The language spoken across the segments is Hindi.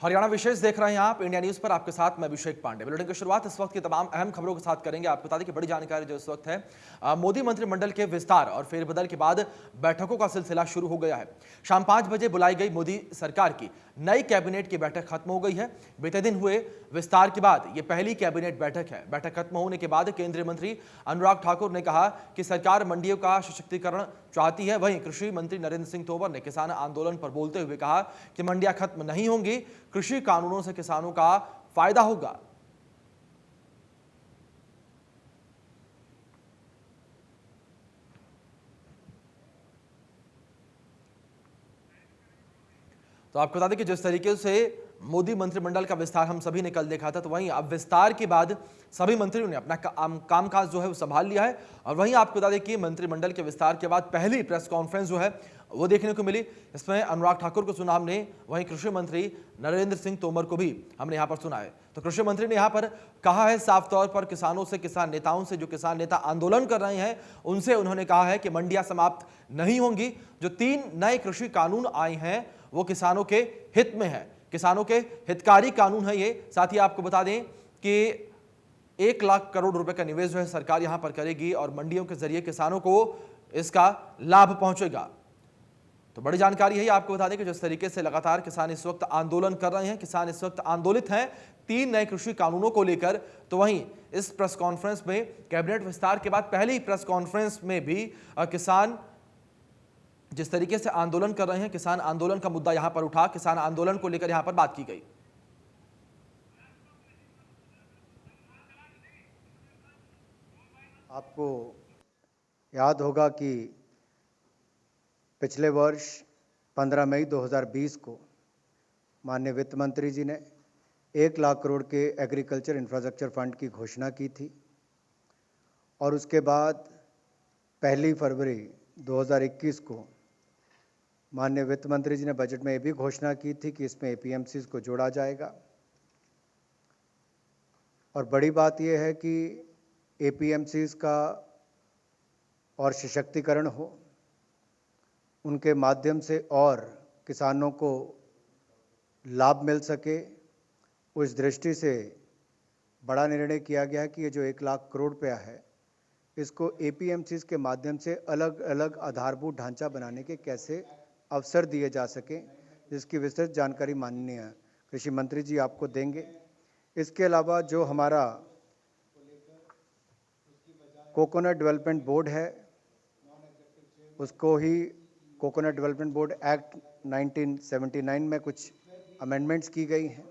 हरियाणा विशेष देख रहे हैं आप इंडिया न्यूज पर। आपके साथ मैं अभिषेक पांडे। बुलेटिन की शुरुआत इस वक्त की तमाम अहम खबरों के साथ करेंगे। आपको बता दें कि बड़ी जानकारी जो इस वक्त है, मोदी मंत्रिमंडल के विस्तार और फेरबदल के बाद बैठकों का सिलसिला शुरू हो गया है। शाम 5 बजे बुलाई गई मोदी सरकार की नई कैबिनेट की बैठक खत्म हो गई है। बीते दिन हुए विस्तार के बाद ये पहली कैबिनेट बैठक है। बैठक खत्म होने के बाद केंद्रीय मंत्री अनुराग ठाकुर ने कहा कि सरकार मंडियों का सशक्तिकरण चाहती है। वहीं कृषि मंत्री नरेंद्र सिंह तोमर ने किसान आंदोलन पर बोलते हुए कहा कि मंडियां खत्म नहीं होंगी, कृषि कानूनों से किसानों का फायदा होगा। तो आपको बता दें कि जिस तरीके से मोदी मंत्रिमंडल का विस्तार हम सभी ने कल देखा था, तो वहीं अब विस्तार के बाद सभी मंत्रियों ने अपना कामकाज जो है वो संभाल लिया है। और वहीं आपको बता दें कि मंत्रिमंडल के विस्तार के बाद पहली प्रेस कॉन्फ्रेंस जो है वो देखने को मिली। इसमें अनुराग ठाकुर को सुना हमने, वहीं कृषि मंत्री नरेंद्र सिंह तोमर को भी हमने यहाँ पर सुना है। तो कृषि मंत्री ने यहाँ पर कहा है साफ तौर पर किसानों से, किसान नेताओं से, जो किसान नेता आंदोलन कर रहे हैं उनसे उन्होंने कहा है कि मंडियां समाप्त नहीं होंगी। जो 3 नए कृषि कानून आए हैं वो किसानों के हित में है, किसानों के हितकारी कानून है ये। साथ ही आपको बता दें कि 1 लाख करोड़ रुपए का निवेश जो है सरकार यहां पर करेगी और मंडियों के जरिए किसानों को इसका लाभ पहुंचेगा। तो बड़ी जानकारी है। आपको बता दें कि जिस तरीके से लगातार किसान इस वक्त आंदोलन कर रहे हैं, किसान इस वक्त आंदोलित हैं 3 नए कृषि कानूनों को लेकर, तो वहीं इस प्रेस कॉन्फ्रेंस में कैबिनेट विस्तार के बाद पहली प्रेस कॉन्फ्रेंस में भी किसान जिस तरीके से आंदोलन कर रहे हैं, किसान आंदोलन का मुद्दा यहां पर उठा, किसान आंदोलन को लेकर यहां पर बात की गई। आपको याद होगा कि पिछले वर्ष 15 मई 2020 को माननीय वित्त मंत्री जी ने 1 लाख करोड़ के एग्रीकल्चर इंफ्रास्ट्रक्चर फंड की घोषणा की थी और उसके बाद 1 फरवरी 2021 को माननीय वित्त मंत्री जी ने बजट में ये भी घोषणा की थी कि इसमें एपीएमसीज को जोड़ा जाएगा। और बड़ी बात यह है कि एपीएमसीज का और सशक्तिकरण हो, उनके माध्यम से और किसानों को लाभ मिल सके, उस दृष्टि से बड़ा निर्णय किया गया है कि ये जो 1 लाख करोड़ रुपया है इसको एपीएमसीज के माध्यम से अलग अलग आधारभूत ढांचा बनाने के कैसे अवसर दिए जा सकें, जिसकी विस्तृत जानकारी माननीय कृषि मंत्री जी आपको देंगे। इसके अलावा जो हमारा कोकोनट डेवलपमेंट बोर्ड है, उसको ही कोकोनट डेवलपमेंट बोर्ड एक्ट 1979 में कुछ अमेंडमेंट्स की गई हैं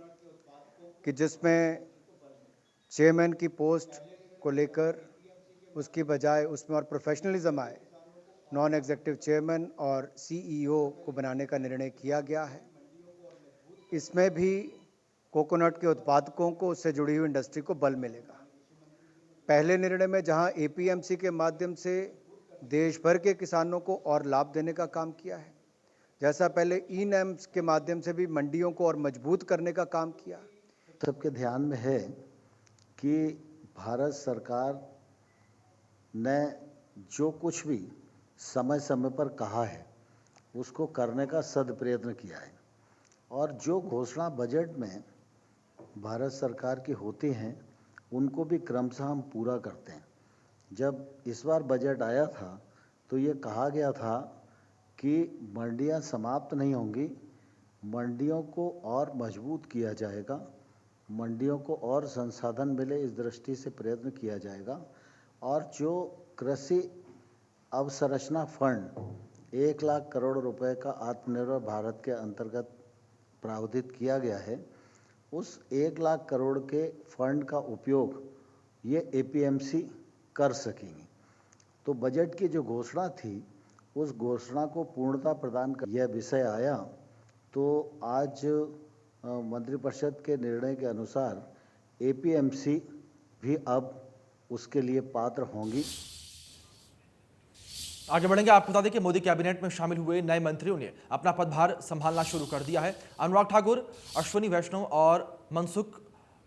कि जिसमें चेयरमैन की पोस्ट को लेकर उसकी बजाय उसमें और प्रोफेशनलिज्म आए, नॉन एग्जीक्यूटिव चेयरमैन और सीईओ को बनाने का निर्णय किया गया है। इसमें भी कोकोनट के उत्पादकों को, उससे जुड़ी हुई इंडस्ट्री को बल मिलेगा। पहले निर्णय में जहां एपीएमसी के माध्यम से देश भर के किसानों को और लाभ देने का काम किया है, जैसा पहले ई-नैम्स के माध्यम से भी मंडियों को और मजबूत करने का काम किया। सबके ध्यान में है कि भारत सरकार ने जो कुछ भी समय समय पर कहा है उसको करने का सदप्रयत्न किया है और जो घोषणा बजट में भारत सरकार की होती हैं उनको भी क्रमशः हम पूरा करते हैं। जब इस बार बजट आया था तो ये कहा गया था कि मंडियां समाप्त नहीं होंगी, मंडियों को और मजबूत किया जाएगा, मंडियों को और संसाधन मिले इस दृष्टि से प्रयत्न किया जाएगा और जो कृषि अवसंरचना फंड 1 लाख करोड़ रुपए का आत्मनिर्भर भारत के अंतर्गत प्रावधान किया गया है, उस 1 लाख करोड़ के फंड का उपयोग ये एपीएमसी कर सकेंगी। तो बजट की जो घोषणा थी उस घोषणा को पूर्णता प्रदान कर यह विषय आया, तो आज मंत्रिपरिषद के निर्णय के अनुसार एपीएमसी भी अब उसके लिए पात्र होंगी। आगे बढ़ेंगे। आपको बता दें कि मोदी कैबिनेट में शामिल हुए नए मंत्रियों ने अपना पदभार संभालना शुरू कर दिया है। अनुराग ठाकुर, अश्विनी वैष्णव और मनसुख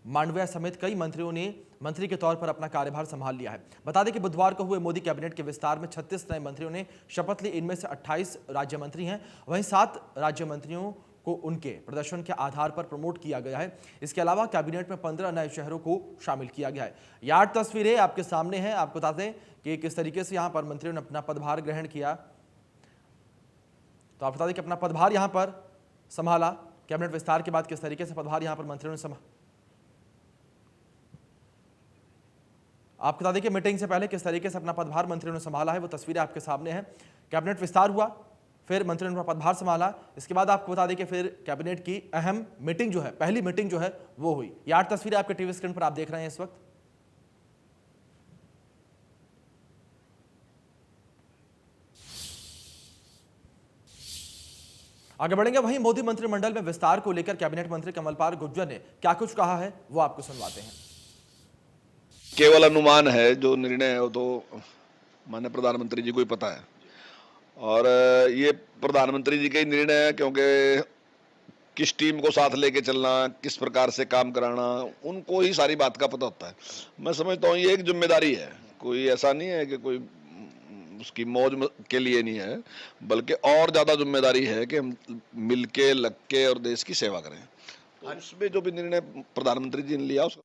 मांडविया समेत कई मंत्रियों ने मंत्री के तौर पर अपना कार्यभार संभाल लिया है। बता दें कि बुधवार को हुए मोदी कैबिनेट के विस्तार में 36 नए मंत्रियों ने शपथ ली। इनमें से 28 राज्य मंत्री हैं, वहीं 7 राज्य मंत्रियों को उनके प्रदर्शन के आधार पर प्रमोट किया गया है। इसके अलावा कैबिनेट में 15 नए शहरों को शामिल किया गया है। ये 8 तस्वीरें आपके सामने हैं। आपको बता दें कि किस तरीके से यहां पर मंत्रियों ने अपना पदभार ग्रहण किया। तो आप बता दें कि अपना पदभार यहां पर संभाला। कैबिनेट विस्तार के बाद किस तरीके से पदभार यहां पर मंत्रियों ने संभाला। आपको बता दें कि मीटिंग से पहले किस तरीके से अपना पदभार मंत्रियों ने संभाला है, वो तस्वीरें आपके सामने हैं। कैबिनेट विस्तार हुआ, फिर मंत्रियों ने अपना पदभार संभाला। इसके बाद आपको बता दें कि फिर कैबिनेट की अहम मीटिंग जो है, पहली मीटिंग जो है वो हुई। ये 8 तस्वीरें आपके टीवी स्क्रीन पर आप देख रहे हैं इस वक्त। आगे बढ़ेंगे। वहीं मोदी मंत्रिमंडल में विस्तार को लेकर कैबिनेट मंत्री कमलपाल गुर्जर ने क्या कुछ कहा है, वो आपको सुनवाते हैं। केवल अनुमान है, जो निर्णय है वो तो माननीय प्रधानमंत्री जी को ही पता है, और ये प्रधानमंत्री जी का ही निर्णय है, क्योंकि किस टीम को साथ लेके चलना, किस प्रकार से काम कराना, उनको ही सारी बात का पता होता है। मैं समझता हूँ ये एक जिम्मेदारी है, कोई ऐसा नहीं है कि कोई उसकी मौज के लिए नहीं है, बल्कि और ज्यादा जिम्मेदारी है कि हम मिलके लग के और देश की सेवा करें। तो उसमें जो भी निर्णय प्रधानमंत्री जी ने लिया उसका।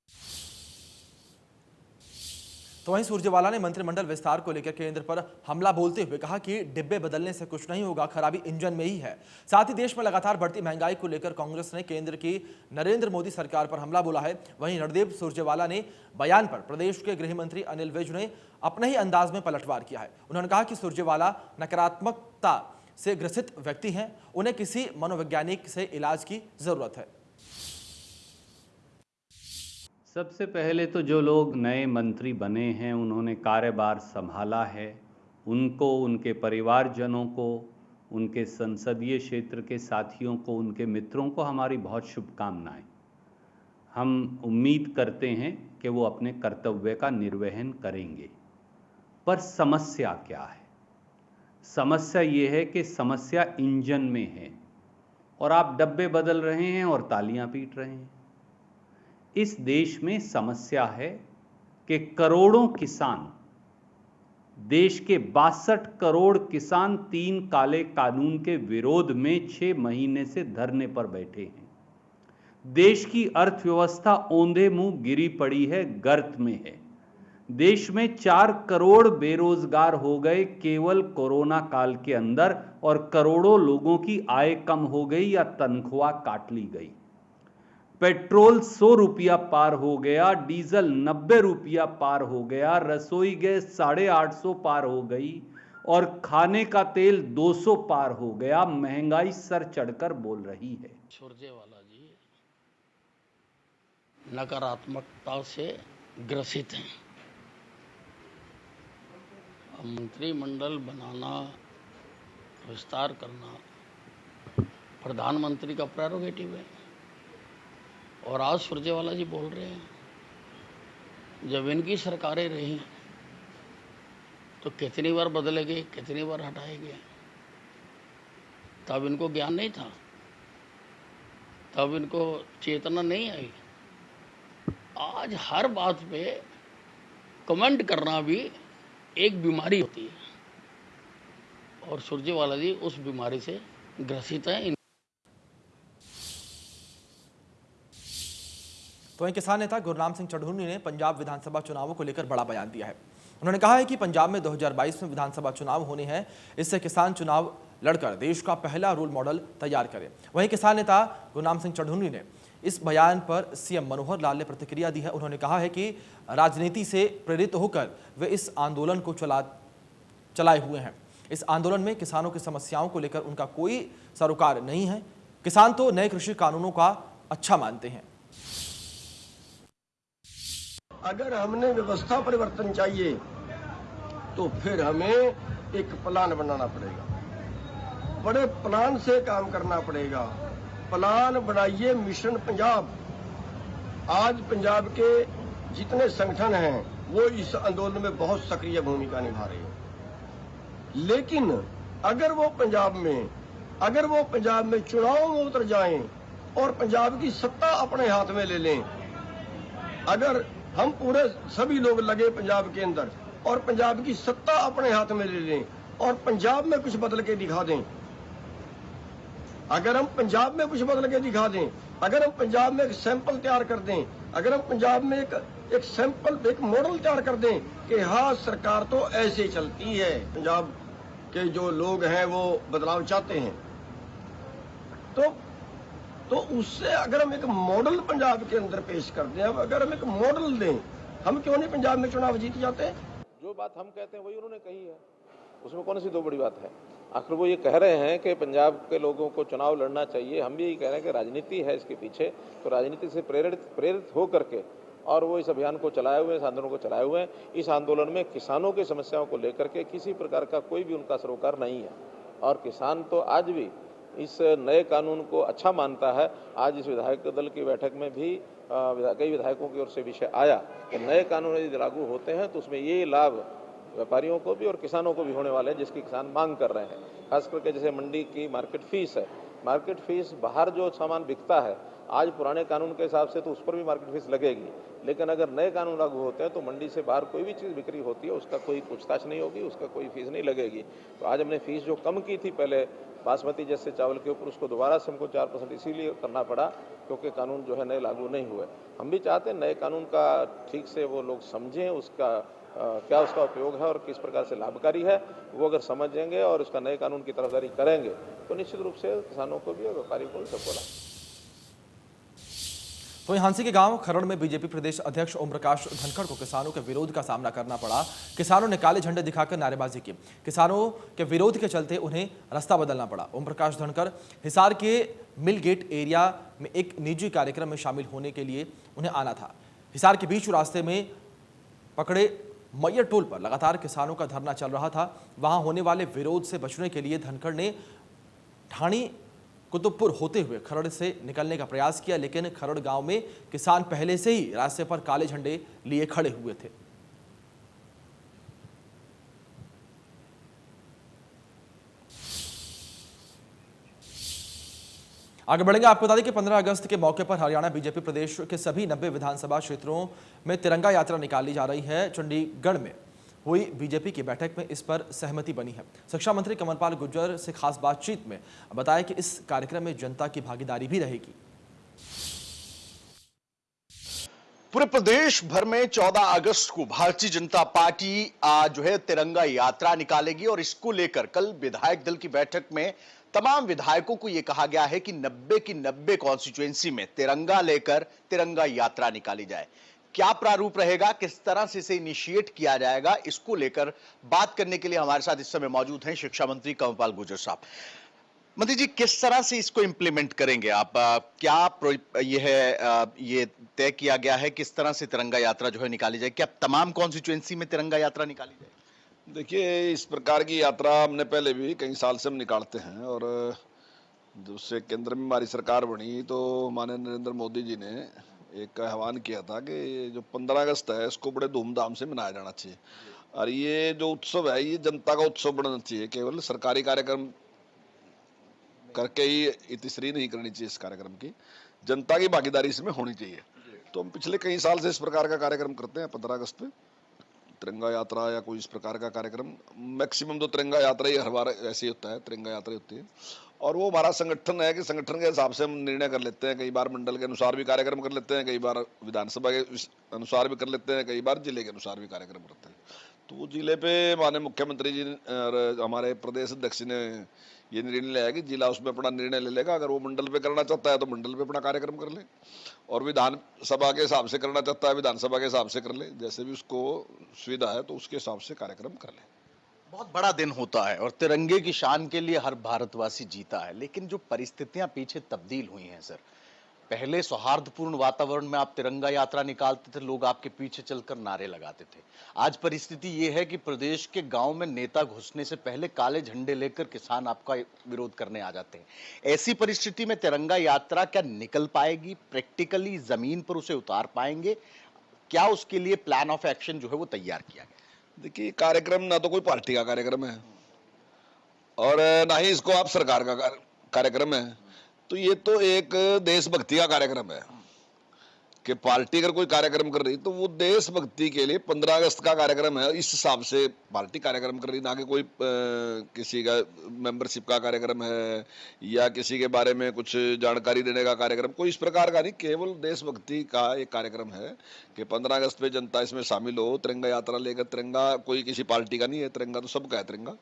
तो वहीं सुरजेवाला ने मंत्रिमंडल विस्तार को लेकर केंद्र पर हमला बोलते हुए कहा कि डिब्बे बदलने से कुछ नहीं होगा, खराबी इंजन में ही है। साथ ही देश में लगातार बढ़ती महंगाई को लेकर कांग्रेस ने केंद्र की नरेंद्र मोदी सरकार पर हमला बोला है। वहीं रणदीप सुरजेवाला ने बयान पर प्रदेश के गृह मंत्री अनिल विज ने अपने ही अंदाज में पलटवार किया है। उन्होंने कहा कि सुरजेवाला नकारात्मकता से ग्रसित व्यक्ति हैं, उन्हें किसी मनोवैज्ञानिक से इलाज की जरूरत है। सबसे पहले तो जो लोग नए मंत्री बने हैं, उन्होंने कार्यभार संभाला है, उनको, उनके परिवारजनों को, उनके संसदीय क्षेत्र के साथियों को, उनके मित्रों को हमारी बहुत शुभकामनाएं। हम उम्मीद करते हैं कि वो अपने कर्तव्य का निर्वहन करेंगे। पर समस्या क्या है? समस्या ये है कि समस्या इंजन में है और आप डब्बे बदल रहे हैं और तालियां पीट रहे हैं। इस देश में समस्या है कि करोड़ों किसान, देश के 62 करोड़ किसान 3 काले कानून के विरोध में 6 महीने से धरने पर बैठे हैं। देश की अर्थव्यवस्था औंधे मुंह गिरी पड़ी है, गर्त में है। देश में 4 करोड़ बेरोजगार हो गए केवल कोरोना काल के अंदर, और करोड़ों लोगों की आय कम हो गई या तनख्वाह काट ली गई। पेट्रोल 100 रुपया पार हो गया, डीजल 90 रुपया पार हो गया, रसोई गैस 850 पार हो गई और खाने का तेल 200 पार हो गया। महंगाई सर चढ़कर बोल रही है। सुरजेवाला जी नकारात्मकता से ग्रसित हैं। अब मंत्रिमंडल बनाना, विस्तार करना प्रधानमंत्री का प्रेरोगेटिव है। और आज सुरजेवाला जी बोल रहे हैं जब इनकी सरकारें रही तो कितनी बार बदले गए, कितनी बार हटाए गए। तब इनको ज्ञान नहीं था, तब इनको चेतना नहीं आई। आज हर बात पे कमेंट करना भी एक बीमारी होती है और सुरजेवाला जी उस बीमारी से ग्रसित हैं। तो वहीं किसान नेता गुरनाम सिंह चढ़ूनी ने पंजाब विधानसभा चुनावों को लेकर बड़ा बयान दिया है। उन्होंने कहा है कि पंजाब में 2022 में विधानसभा चुनाव होने हैं, इससे किसान चुनाव लड़कर देश का पहला रोल मॉडल तैयार करें। वहीं किसान नेता गुरनाम सिंह चढ़ूनी ने इस बयान पर सीएम मनोहर लाल ने प्रतिक्रिया दी है। उन्होंने कहा है कि राजनीति से प्रेरित होकर वे इस आंदोलन को चलाए हुए हैं। इस आंदोलन में किसानों की समस्याओं को लेकर उनका कोई सरोकार नहीं है। किसान तो नए कृषि कानूनों का अच्छा मानते हैं। अगर हमने व्यवस्था परिवर्तन चाहिए तो फिर हमें एक प्लान बनाना पड़ेगा, बड़े प्लान से काम करना पड़ेगा। प्लान बनाइए मिशन पंजाब। आज पंजाब के जितने संगठन हैं वो इस आंदोलन में बहुत सक्रिय भूमिका निभा रहे हैं। लेकिन अगर वो पंजाब में चुनाव में उतर जाएं और पंजाब की सत्ता अपने हाथ में ले लें, अगर हम पूरे सभी लोग लगे पंजाब के अंदर और पंजाब की सत्ता अपने हाथ में ले लें और पंजाब में कुछ बदल के दिखा दें, अगर हम पंजाब में कुछ बदल के दिखा दें, अगर हम पंजाब में एक सैंपल तैयार कर दें, अगर हम पंजाब में एक सैंपल एक मॉडल तैयार कर दें कि हाँ सरकार तो ऐसे चलती है, पंजाब के जो लोग हैं वो बदलाव चाहते हैं, तो उससे अगर हम एक मॉडल पंजाब के अंदर पेश कर दें, अगर हम एक मॉडल दें, हम क्यों नहीं पंजाब में चुनाव जीत जाते हैं? जो बात हम कहते हैं वही उन्होंने कही है, उसमें कौन सी दो बड़ी बात है। आखिर वो ये कह रहे हैं कि पंजाब के लोगों को चुनाव लड़ना चाहिए, हम भी यही कह रहे हैं कि राजनीति है इसके पीछे, तो राजनीति से प्रेरित हो करके और वो इस अभियान को चलाए हुए हैं, इस आंदोलन को चलाए हुए हैं। इस आंदोलन में किसानों की समस्याओं को लेकर के किसी प्रकार का कोई भी उनका सरोकार नहीं है, और किसान तो आज भी इस नए कानून को अच्छा मानता है। आज इस विधायक दल की बैठक में भी कई विधायकों की ओर से विषय आया कि नए कानून यदि लागू होते हैं तो उसमें ये लाभ व्यापारियों को भी और किसानों को भी होने वाले हैं, जिसकी किसान मांग कर रहे हैं। खास करके जैसे मंडी की मार्केट फीस है, मार्केट फीस बाहर जो सामान बिकता है आज पुराने कानून के हिसाब से तो उस पर भी मार्केट फीस लगेगी, लेकिन अगर नए कानून लागू होते हैं तो मंडी से बाहर कोई भी चीज़ बिक्री होती है उसका कोई पूछताछ नहीं होगी, उसका कोई फीस नहीं लगेगी। तो आज हमने फीस जो कम की थी पहले बासमती जैसे चावल के ऊपर, उसको दोबारा से हमको 4% इसीलिए करना पड़ा क्योंकि कानून जो है नए लागू नहीं हुए। हम भी चाहते हैं नए कानून का ठीक से वो लोग समझें, उसका क्या उसका उपयोग है और किस प्रकार से लाभकारी है, वो अगर समझेंगे और उसका नए कानून की तरफदारी करेंगे तो निश्चित रूप से किसानों को भी और व्यापारियों को भी सबको लाभ। तो हांसी के गांव खरड़ में बीजेपी प्रदेश अध्यक्ष ओम प्रकाश धनखड़ को किसानों के विरोध का सामना करना पड़ा। किसानों ने काले झंडे दिखाकर नारेबाजी की। किसानों के विरोध के चलते उन्हें रास्ता बदलना पड़ा। ओम प्रकाश धनखड़ हिसार के मिल गेट एरिया में एक निजी कार्यक्रम में शामिल होने के लिए उन्हें आना था। हिसार के बीच रास्ते में पकड़े मैयर टोल पर लगातार किसानों का धरना चल रहा था। वहां होने वाले विरोध से बचने के लिए धनखड़ ने ढाणी कुतुबपुर होते हुए खरड़ से निकलने का प्रयास किया, लेकिन खरड़ गांव में किसान पहले से ही रास्ते पर काले झंडे लिए खड़े हुए थे। आगे बढ़ेंगे। आपको बता दें कि 15 अगस्त के मौके पर हरियाणा बीजेपी प्रदेश के सभी 90 विधानसभा क्षेत्रों में तिरंगा यात्रा निकाली जा रही है। चंडीगढ़ में हुई बीजेपी की बैठक में इस पर सहमति बनी है। शिक्षा मंत्री कमलपाल गुर्जर से खास बातचीत में बताया कि इस कार्यक्रम में जनता की भागीदारी भी रहेगी। पूरे प्रदेश भर में 14 अगस्त को भारतीय जनता पार्टी जो है तिरंगा यात्रा निकालेगी और इसको लेकर कल विधायक दल की बैठक में तमाम विधायकों को यह कहा गया है कि 90 की 90 कॉन्स्टिट्यूएंसी में तिरंगा लेकर तिरंगा यात्रा निकाली जाए। क्या प्रारूप रहेगा, किस तरह से इसे इनिशिएट किया जाएगा, इसको लेकर बात करने के लिए हमारे साथ इस समय मौजूद हैं शिक्षा मंत्री कमलपाल गुर्जर साहब। मंत्री जी, किस तरह से इसको इंप्लीमेंट करेंगे आप? क्या ये तय किया गया है किस तरह से तिरंगा यात्रा जो है निकाली जाए? क्या तमाम कॉन्स्टिट्यूएंसी में तिरंगा यात्रा निकाली जाए? देखिए, इस प्रकार की यात्रा हमने पहले भी कई साल से हम निकालते हैं, और जब से केंद्र में हमारी सरकार बनी तो माननीय नरेंद्र मोदी जी ने एक आह्वान किया था कि जो 15 अगस्त है इसको बड़े धूमधाम से मनाया जाना चाहिए, और ये जो उत्सव है ये जनता का उत्सव बनना चाहिए। केवल सरकारी कार्यक्रम करके ही इतिश्री नहीं करनी चाहिए इस कार्यक्रम की, जनता की भागीदारी इसमें होनी चाहिए। तो हम पिछले कई साल से इस प्रकार का कार्यक्रम करते हैं। 15 अगस्त पे तिरंगा यात्रा या कोई इस प्रकार का कार्यक्रम, मैक्सिमम तो तिरंगा यात्रा ही हर बार ऐसे ही होता है, तिरंगा यात्रा होती है। और वो हमारा संगठन है कि संगठन के हिसाब से हम निर्णय कर लेते हैं। कई बार मंडल के अनुसार भी कार्यक्रम कर लेते हैं, कई बार विधानसभा के अनुसार भी कर लेते हैं, कई बार जिले के अनुसार भी कार्यक्रम करते हैं। तो वो जिले पे माननीय मुख्यमंत्री जी और हमारे प्रदेश अध्यक्ष ने ये निर्णय लिया है कि जिला उसमें अपना निर्णय ले लेगा। अगर वो मंडल पे करना चाहता है तो मंडल पे अपना कार्यक्रम कर ले, और विधानसभा के हिसाब से करना चाहता है विधानसभा के हिसाब से कर ले, जैसे भी उसको सुविधा है तो उसके हिसाब से कार्यक्रम कर ले। बहुत बड़ा दिन होता है और तिरंगे की शान के लिए हर भारतवासी जीता है, लेकिन जो परिस्थितियां पीछे तब्दील हुई हैं सर, पहले सौहार्दपूर्ण वातावरण में आप तिरंगा यात्रा निकालते थे, लोग आपके पीछे चलकर नारे लगाते थे। आज परिस्थिति ये है कि प्रदेश के गांव में नेता घुसने से पहले काले झंडे लेकर किसान आपका विरोध करने आ जाते हैं। ऐसी परिस्थिति में तिरंगा यात्रा क्या निकल पाएगी? प्रैक्टिकली जमीन पर उसे उतार पाएंगे? क्या उसके लिए प्लान ऑफ एक्शन जो है वो तैयार किया गया? देखिए, कार्यक्रम ना तो कोई पार्टी का कार्यक्रम है और ना ही इसको आप सरकार का कार्यक्रम है, तो ये तो एक देशभक्ति का कार्यक्रम है कि पार्टी अगर कोई कार्यक्रम कर रही तो वो देशभक्ति के लिए 15 अगस्त का कार्यक्रम है, इस हिसाब से पार्टी कार्यक्रम कर रही, ना कि कोई किसी का मेंबरशिप का कार्यक्रम है या किसी के बारे में कुछ जानकारी देने का कार्यक्रम, कोई इस प्रकार का नहीं। केवल देशभक्ति का एक कार्यक्रम है कि 15 अगस्त पे जनता इसमें शामिल हो, तिरंगा यात्रा लेकर। तिरंगा कोई किसी पार्टी का नहीं है, तिरंगा तो सबका है। तिरंगा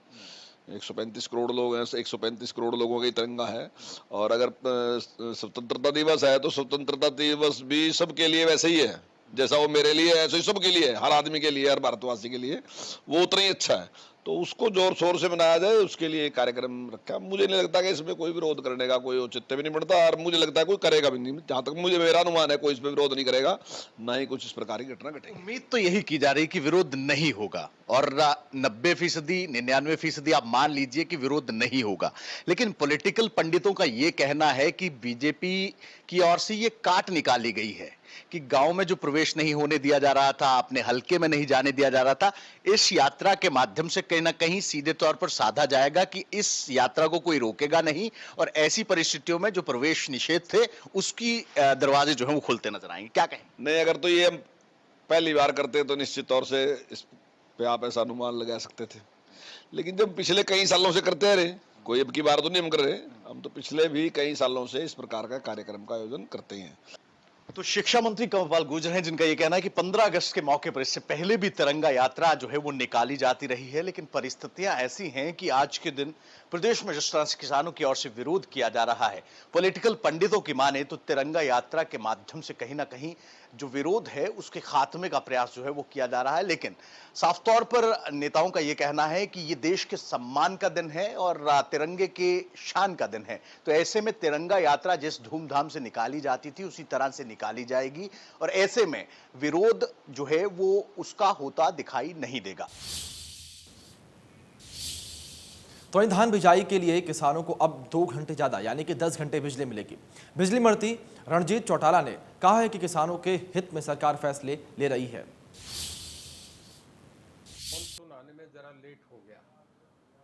135 करोड़ लोग हैं, 135 करोड़ लोगों का तिरंगा है। और अगर स्वतंत्रता दिवस है तो स्वतंत्रता दिवस भी सबके लिए वैसे ही है, जैसा वो मेरे लिए है ऐसे ही सबके लिए है, हर आदमी के लिए, हर भारतवासी के लिए वो उतना ही अच्छा है। तो उसको जोर शोर से मनाया जाए, उसके लिए एक कार्यक्रम रखा। मुझे नहीं लगता कि इसमें कोई विरोध करने का कोई औचित्य भी नहीं बढ़ता, और मुझे लगता है कोई करेगा भी नहीं। जहां तक मुझे मेरा अनुमान है, कोई इसमें विरोध नहीं करेगा, ना ही कुछ इस प्रकार की घटना घटेगी। उम्मीद तो यही की जा रही कि विरोध नहीं होगा, और 90%, 99% आप मान लीजिए कि विरोध नहीं होगा। लेकिन पॉलिटिकल पंडितों का यह कहना है कि बीजेपी की ओर से ये काट निकाली गई है कि गांव में जो प्रवेश नहीं होने दिया जा रहा था, अपने हलके में नहीं जाने दिया जा रहा था, इस यात्रा के माध्यम से कहीं ना कहीं सीधे तौर पर साधा जाएगा कि इस यात्रा को कोई रोकेगा नहीं, और ऐसी परिस्थितियों में जो प्रवेश निषेध थे उसकी दरवाजे जो है वो खुलते नजर आएंगे। क्या कहें? नहीं, अगर तो ये हम पहली बार करते तो निश्चित तौर से इस पे आप ऐसा अनुमान लगा सकते थे, लेकिन जब पिछले कई सालों से करते रहे, कोई अब की बार तो नहीं हम कर रहे, हम तो पिछले भी कई सालों से इस प्रकार का कार्यक्रम का आयोजन करते हैं। तो शिक्षा मंत्री कंवरपाल गुर्जर हैं, जिनका यह कहना है कि 15 अगस्त के मौके पर इससे पहले भी तिरंगा यात्रा जो है वो निकाली जाती रही है, लेकिन परिस्थितियां ऐसी हैं कि आज के दिन प्रदेश में जिस तरह से किसानों की ओर से विरोध किया जा रहा है, पॉलिटिकल पंडितों की माने तो तिरंगा यात्रा के माध्यम से कहीं ना कहीं जो विरोध है उसके खात्मे का प्रयास जो है वो किया जा रहा है। लेकिन साफ तौर पर नेताओं का यह कहना है कि ये देश के सम्मान का दिन है और तिरंगे के शान का दिन है, तो ऐसे में तिरंगा यात्रा जिस धूमधाम से निकाली जाती थी उसी तरह से निकाली जाएगी, और ऐसे में विरोध जो है वो उसका होता दिखाई नहीं देगा। तो वहीं धान बिजाई के लिए किसानों को अब 2 घंटे ज्यादा यानी कि 10 घंटे बिजली मिलेगी। बिजली मंत्री रणजीत चौटाला ने कहा है कि किसानों के हित में सरकार फैसले ले रही है। मानसून आने में जरा लेट हो गया,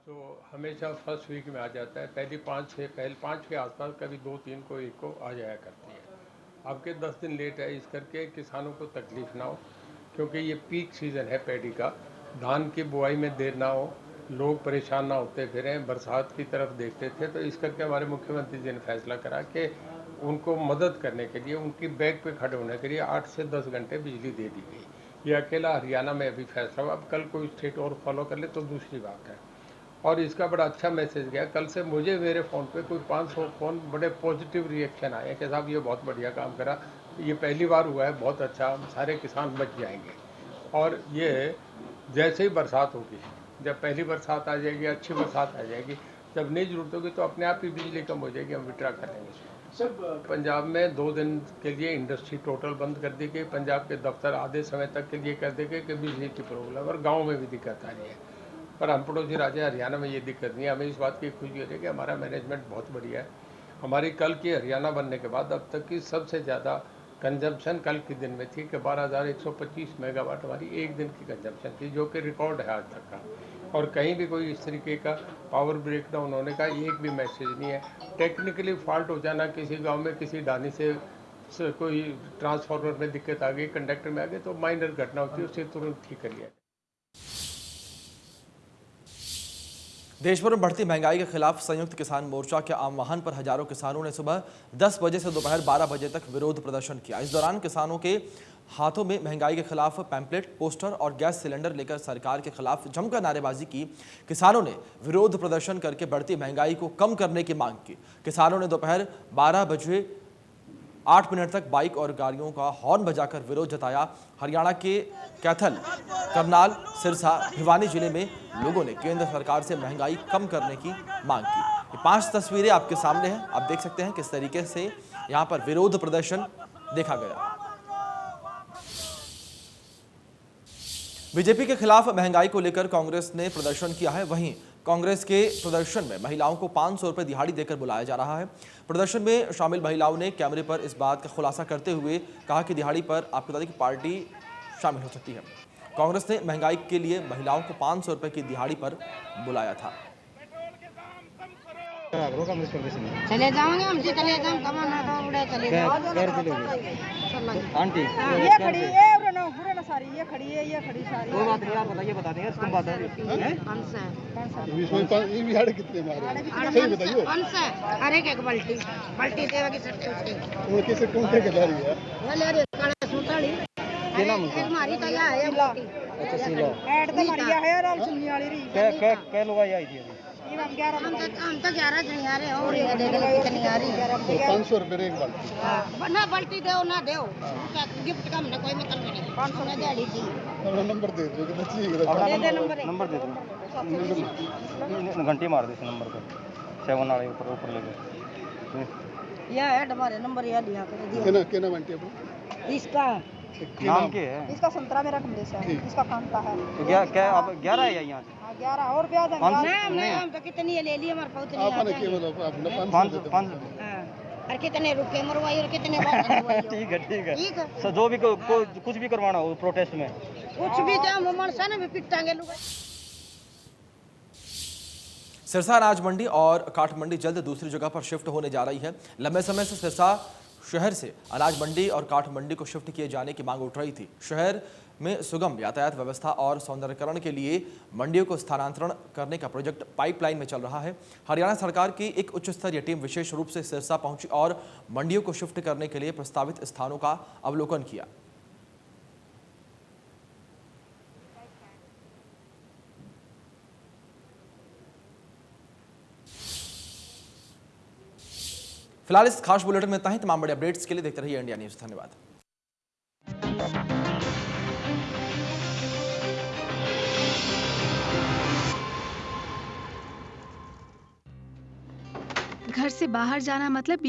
तो हमेशा फर्स्ट वीक में आ जाता है, पहले 5 के आसपास, कभी 2-3 को 1 को आ जाया करती है। आपके 10 दिन लेट है, इस करके किसानों को तकलीफ ना हो, क्योंकि ये पीक सीजन है पैडी का, धान की बुआई में देर ना हो, लोग परेशान ना होते फिरें, बरसात की तरफ देखते थे। तो इस करके हमारे मुख्यमंत्री जी ने फैसला करा कि उनको मदद करने के लिए, उनकी बैक पे खड़े होने के लिए 8 से 10 घंटे बिजली दे दी गई। ये अकेला हरियाणा में अभी फैसला हुआ, अब कल कोई स्टेट और फॉलो कर ले तो दूसरी बात है। और इसका बड़ा अच्छा मैसेज गया, कल से मुझे मेरे फ़ोन पे कोई 500 फ़ोन बड़े पॉजिटिव रिएक्शन आए कि साहब ये बहुत बढ़िया काम करा, ये पहली बार हुआ है, बहुत अच्छा, सारे किसान बच जाएंगे। और ये जैसे ही बरसात होगी, जब पहली बरसात आ जाएगी, अच्छी बरसात आ जाएगी, जब नहीं जरूरत होगी तो अपने आप ही बिजली कम हो जाएगी, हम विड्रा कर लेंगे। सब पंजाब में 2 दिन के लिए इंडस्ट्री टोटल बंद कर दी गई, पंजाब के दफ्तर आधे समय तक के लिए कर दी गई कि बिजली की प्रॉब्लम, और गाँव में भी दिक्कत आ रही है। पर हम पड़ोसी राज्य हरियाणा में ये दिक्कत नहीं है। हमें इस बात की खुशी हो रही है कि हमारा मैनेजमेंट बहुत बढ़िया है। हमारी कल की हरियाणा बनने के बाद अब तक की सबसे ज़्यादा कंजम्पशन कल के दिन में थी कि 12,125 मेगावाट हमारी एक दिन की कंजम्पशन थी, जो कि रिकॉर्ड है आज तक का। और कहीं भी कोई इस तरीके का पावर ब्रेकडाउन होने का एक भी मैसेज नहीं है। टेक्निकली फॉल्ट हो जाना, किसी गांव में किसी डानी से कोई ट्रांसफार्मर में दिक्कत आ गई, कंडक्टर में आ गई, तो माइनर घटना होती है, उसे तुरंत ठीक कर लिया। देश भर में बढ़ती महंगाई के खिलाफ संयुक्त किसान मोर्चा के आह्वान पर हजारों किसानों ने सुबह 10 बजे से दोपहर 12 बजे तक विरोध प्रदर्शन किया। इस दौरान किसानों के हाथों में महंगाई के खिलाफ पैम्पलेट, पोस्टर और गैस सिलेंडर लेकर सरकार के खिलाफ जमकर नारेबाजी की। किसानों ने विरोध प्रदर्शन करके बढ़ती महंगाई को कम करने की मांग की। किसानों ने दोपहर 12 बजे 8 मिनट तक बाइक और गाड़ियों का हॉर्न बजाकर विरोध जताया। हरियाणा के कैथल, करनाल, सिरसा, भिवानी जिले में लोगों ने केंद्र सरकार से महंगाई कम करने की मांग की। ये 5 तस्वीरें आपके सामने हैं, आप देख सकते हैं किस तरीके से यहां पर विरोध प्रदर्शन देखा गया। बीजेपी के खिलाफ महंगाई को लेकर कांग्रेस ने प्रदर्शन किया है। वहीं कांग्रेस के प्रदर्शन में महिलाओं को 500 रुपए दिहाड़ी देकर बुलाया जा रहा है। प्रदर्शन में शामिल महिलाओं ने कैमरे पर इस बात का खुलासा करते हुए कहा कि दिहाड़ी पर आपको बता दें कि पार्टी शामिल हो सकती है। कांग्रेस ने महंगाई के लिए महिलाओं को 500 रुपए की दिहाड़ी पर बुलाया था। चले जाओगे हम, चले जाओ, कमाना तो उड़े चले जाओ। आंटी ये खड़ी है और ना पूरे ना सारी ये खड़ी है ये खड़ी सारी कोई बात नहीं आप बताइए बता देंगे तुम बात है ये भी आड़े कितने मारे सही बताइए हर एक बाल्टी बाल्टी देवा की सकते वो कैसे कौन से खिला रही है वो ले रही काला सूटाली क्या नाम है हमारी तो यह है बाल्टी अच्छा सीलो ऐड तो मारिया है और सुनने वाली रही क्या लोग आई थी अभी ये हम 11 हम तो 11 जन आ रहे और ये देख लो कितनी आ रही है 500 रुपए एक बाल्टी हां ना बाल्टी दो ना दो गिफ्ट का हमने कोई मतलब नहीं 500 में दिहाड़ी थी नंबर दे दो कितना चाहिए दे नंबर दे दो घंटी मार दे इस नंबर पर 7 वाले ऊपर लेके यह है हमारे नंबर ये लिया कर दिया केना बंटी आपको इसका नाम क्या है इसका संतरा मेरा कमलेश है इसका काम का है तो क्या अब 11 है यहाँ से 11 और ब्याज है नहीं हम तो कितनी ले लिए हमारे पास नहीं आपने के मतलब आपने 500 और कितने रुपए मरवाई और कितने बात मरवाई ठीक है सर जो भी कुछ भी करवाना हो प्रोटेस्ट में कुछ भी जो हम मनसा ने भी पिटांगे लोग। सिरसा अनाज मंडी और काठ मंडी जल्द दूसरी जगह पर शिफ्ट होने जा रही है। लंबे समय से सिरसा शहर से अनाज मंडी और काठ मंडी को शिफ्ट किए जाने की मांग उठ रही थी। शहर में सुगम यातायात व्यवस्था और सौंदर्यीकरण के लिए मंडियों को स्थानांतरण करने का प्रोजेक्ट पाइपलाइन में चल रहा है। हरियाणा सरकार की एक उच्च स्तरीय टीम विशेष रूप से सिरसा पहुंची और मंडियों को शिफ्ट करने के लिए प्रस्तावित स्थानों का अवलोकन किया। फिलहाल इस खास बुलेटिन में इतना ही। तमाम बड़े अपडेट्स के लिए देखते रहिए इंडिया न्यूज। धन्यवाद। घर से बाहर जाना मतलब